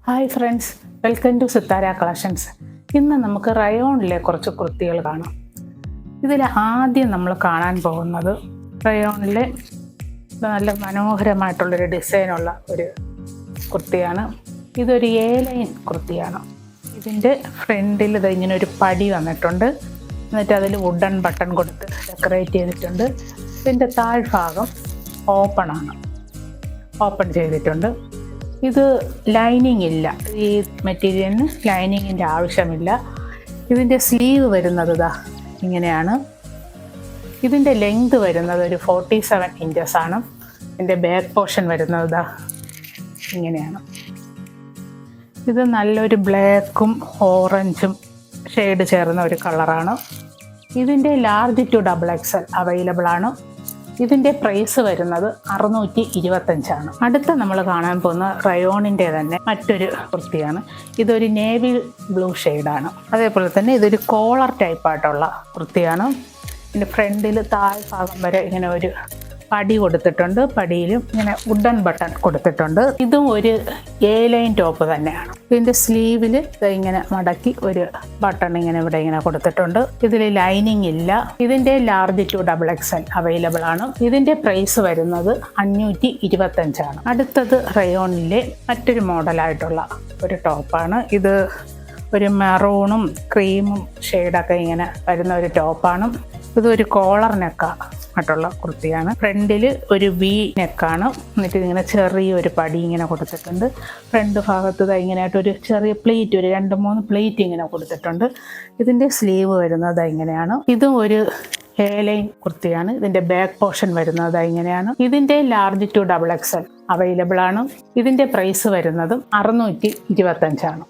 Hi friends, welcome to Sithara collections. ഇന്ന് നമുക്ക് റയോണിലെ കുറച്ച് കുർത്തികൾ കാണാം. ഇതിൽ ആദ്യം നമ്മൾ കാണാൻ പോകുന്നത് റയോണിലെ നല്ല മനോഹരമായിട്ടുള്ളൊരു ഡിസൈനുള്ള ഒരു കുർത്തിയാണ്. ഇതൊരു ലൈൻ കുർത്തിയാണ്. ഇതിൻ്റെ ഫ്രണ്ടിൽ ഇങ്ങനെ ഒരു പടി വന്നിട്ടുണ്ട്. എന്നിട്ട് അതിൽ വുഡൻ ബട്ടൺ കൊടുത്ത് ഡെക്കറേറ്റ് ചെയ്തിട്ടുണ്ട്. ഇതിൻ്റെ താഴ്ഭാഗം ഓപ്പൺ ചെയ്തിട്ടുണ്ട്. ഇത് ലൈനിങ് ഇല്ല, ഈ മെറ്റീരിയലിന് ലൈനിങ്ങിൻ്റെ ആവശ്യമില്ല. ഇതിൻ്റെ സ്ലീവ് വരുന്നത് ഇങ്ങനെയാണ്. ഇതിൻ്റെ ലെങ്ത് വരുന്നത് ഒരു 47 ഇഞ്ചസ് ആണ്. ഇതിൻ്റെ ബാക്ക് പോർഷൻ വരുന്നത് ഇങ്ങനെയാണ്. ഇത് നല്ലൊരു ബ്ലാക്കും ഓറഞ്ചും ഷെയ്ഡ് ചേർന്ന ഒരു കളറാണ്. ഇതിൻ്റെ ലാർജ് ടു XXL അവൈലബിൾ ആണ്. ഇതിൻ്റെ പ്രൈസ് വരുന്നത് 625 അടുത്ത നമ്മൾ കാണാൻ പോകുന്ന റയോണിൻ്റെ തന്നെ മറ്റൊരു കുർത്തിയാണ്. ഇതൊരു നേവി ബ്ലൂ ഷെയ്ഡാണ്. അതേപോലെ തന്നെ ഇതൊരു കോളർ ടൈപ്പായിട്ടുള്ള കുർത്തിയാണ്. ഇതിൻ്റെ ഫ്രണ്ടിൽ താഴ്ഭാഗം വരെ ഇങ്ങനെ ഒരു പടി കൊടുത്തിട്ടുണ്ട്. പടിയിലും ഇങ്ങനെ വുഡൻ ബട്ടൺ കൊടുത്തിട്ടുണ്ട്. ഇതും ഒരു ലൈൻ ടോപ്പ് തന്നെയാണ്. ഇതിൻ്റെ സ്ലീവിൽ ഇങ്ങനെ മടക്കി ഒരു ബട്ടൺ ഇവിടെ ഇങ്ങനെ കൊടുത്തിട്ടുണ്ട്. ഇതിൽ ലൈനിങ് ഇല്ല. ഇതിൻ്റെ ലാർജ് ടു XXL അവൈലബിൾ ആണ്. ഇതിൻ്റെ പ്രൈസ് വരുന്നത് 525 അടുത്തത് റയോണിലെ മറ്റൊരു മോഡലായിട്ടുള്ള ഒരു ടോപ്പാണ്. ഇത് ഒരു മെറൂണും ക്രീമും ഷെയ്ഡൊക്കെ ഇങ്ങനെ വരുന്ന ഒരു ടോപ്പാണ്. ഇതൊരു കോളർ നെക്കായിട്ടുള്ള കുർത്തിയാണ്. ഫ്രണ്ടിൽ ഒരു വി നെക്കാണ്. എന്നിട്ട് ഇങ്ങനെ ചെറിയൊരു പടി ഇങ്ങനെ കൊടുത്തിട്ടുണ്ട്. ഫ്രണ്ട് ഭാഗത്ത് ഇങ്ങനെയായിട്ടൊരു ചെറിയ പ്ലേറ്റ്, ഒരു 2-3 പ്ലേറ്റ് ഇങ്ങനെ കൊടുത്തിട്ടുണ്ട്. ഇതിൻ്റെ സ്ലീവ് വരുന്നത് ഇങ്ങനെയാണ്. ഇതും ഒരു ലൈൻ കുർത്തിയാണ്. ഇതിൻ്റെ ബാക്ക് പോർഷൻ വരുന്നത് ഇങ്ങനെയാണ്. ഇതിൻ്റെ ലാർജ് ടു XXL അവൈലബിൾ ആണ്. ഇതിൻ്റെ പ്രൈസ് വരുന്നതും 625